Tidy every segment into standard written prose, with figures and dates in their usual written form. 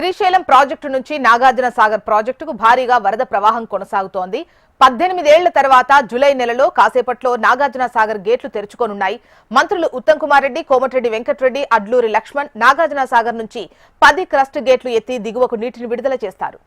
Srisailam project నుంచి నాగార్జున సాగర్ ప్రాజెక్టుకు భారీగా వరద ప్రవాహం కొనసాగుతోంది. 18 ఏళ్ల తర్వాత జూలై నెలలో కాసేపట్లో నాగార్జున సాగర్ గేట్లు తెరుచుకోనున్నాయి. మంత్రులు ఉత్తమ్ కుమార్ రెడ్డి, కోమటిరెడ్డి వెంకటరెడ్డి, అడ్లూరి లక్ష్మణ్ నాగార్జున సాగర్ నుంచి 10 క్రస్ట్ గేట్లు ఎత్తి దిగువకు నీటిని విడుదల చేస్తారు.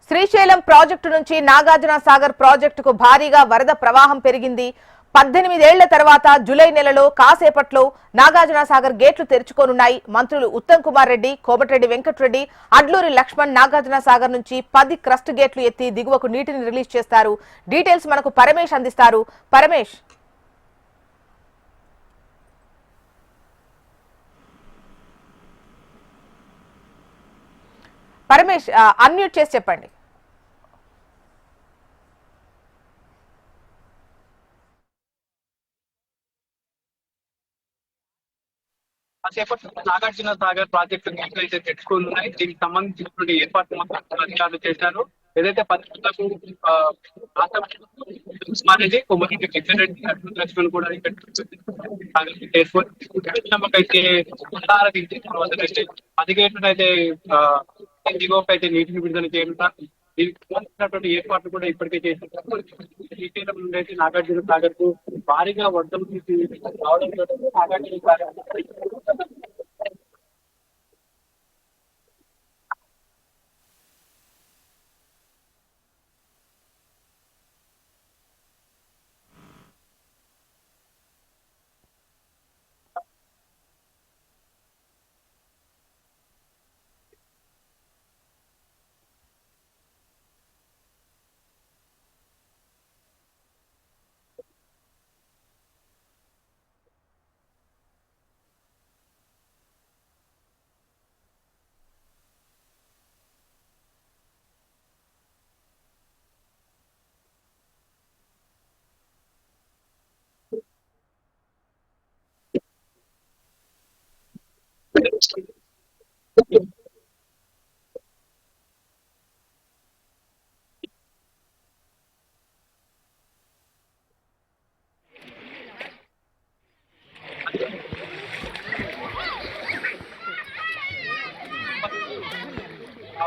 శ్రీశైలం ప్రాజెక్టు నుంచి నాగార్జున సాగర్ ప్రాజెక్టుకు భారీగా వరద ప్రవాహం పెరిగింది. 18 ఏళ్ల తర్వాత జూలై నెలలో కాసేపట్లో నాగార్జున సాగర్ గేట్లు తెరుచుకోనున్నాయి. మంత్రులు ఉత్తమ్ కుమార్ రెడ్డి, కోమటిరెడ్డి వెంకటరెడ్డి, అడ్లూరి లక్ష్మణ్ నాగార్జున సాగర్ నుంచి 10 క్రస్ట్ గేట్లు ఎత్తి దిగువకు నీటిని రిలీజ్ చేస్తారు. డీటెయిల్స్ మనకు పరమేష్ అందిస్తారు. పరమేష్ అన్మ్యూట్ చేసి చెప్పండి. నాగార్జున సాగర్ ప్రాజెక్టు అయితే తెచ్చుకోనున్నాయి. దీనికి సంబంధించినటువంటి ఏర్పాట్లు మొత్తం అధికారులు చేశారు. ఏదైతే పరిస్థితులకు లక్ష్మణ్ కూడా అయితే 10 గేట్లను అయితే దిగువకైతే నీటిని విడుదల చేయనున్నారు. దీనికి సంబంధించినటువంటి ఏర్పాట్లు కూడా ఇప్పటికే చేశారు. శ్రీశైలం నుండి అయితే నాగార్జున సాగర్ కు భారీగా వరదలు తీసి రావడంతో నాగార్జున సాగర్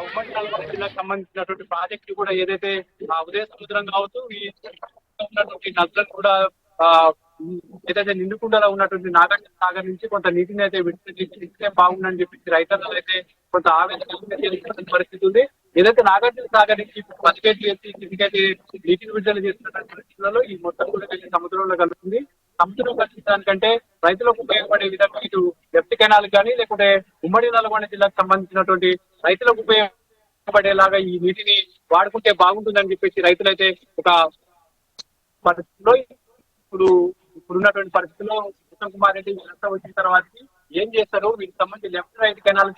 ఉమ్మడి నల్గొండ జిల్లాకు సంబంధించినటువంటి ప్రాజెక్టు కూడా ఏదైతే ఉదయ సముద్రం కావచ్చు, ఈ ఉన్నటువంటి నదులను కూడా ఏదైతే నిండుకుండలో ఉన్నటువంటి నాగార్జున సాగర్ నుంచి కొంత నీటిని అయితే విడుదల చేసి ఇస్తే బాగుందని చెప్పి రైతులు అయితే కొంత ఆవేదన పరిస్థితి ఉంది. ఏదైతే నాగార్జున సాగర్ నుంచి 10 గేట్లు ఎత్తి కిందికైతే నీటిని విడుదల చేస్తున్నటువంటి పరిస్థితులలో ఈ మొత్తం కూడా సముద్రంలో కలుగుతుంది. సముద్రం కల్పించడానికంటే రైతులకు ఉపయోగపడే విధంగా ఇటు లెఫ్ట్ కెనాల్ కానీ లేకుంటే ఉమ్మడి నల్గొండ జిల్లాకు సంబంధించినటువంటి రైతులకు ఉపయోగపడేలాగా ఈ నీటిని వాడుకుంటే బాగుంటుందని చెప్పేసి రైతులైతే ఒక పరిస్థితిలో ఇప్పుడున్నటువంటి పరిస్థితుల్లో ఉత్తమ్ కుమార్ రెడ్డి వీళ్ళంతా వచ్చిన తర్వాత ఏం చేస్తారు, వీటికి సంబంధించి లెఫ్ట్ రైట్ కెనాల్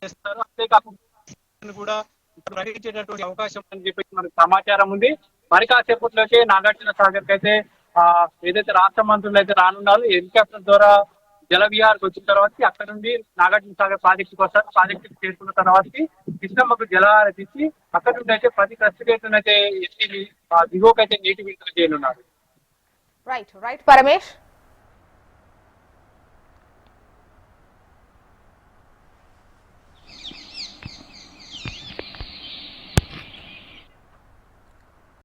చేస్తారు. అంతేకాకుండా కూడా ప్రకటించేటటువంటి అవకాశం అని చెప్పేసి మనకు సమాచారం ఉంది. మరి కాసేపట్లోకి నాగార్జున సాగర్ కి అయితే ఏదైతే రాష్ట్ర మంత్రులు అయితే రానున్నారు, హెలికాప్టర్ ద్వారా జల విహార్కి వచ్చిన తర్వాత అక్కడ నుండి నాగార్జున సాగర్ ప్రాజెక్టుకి వస్తారు. ప్రాజెక్టుకి చేరుకున్న తర్వాత కృష్ణమ్మకు జలహారతి ఇచ్చి అక్కడ నుండి అయితే 10 క్రస్ట్ గేట్లను అయితే ఎత్తి దిగువకైతే నీటి విడుదల చేయనున్నారు. రైట్ పరమేష్.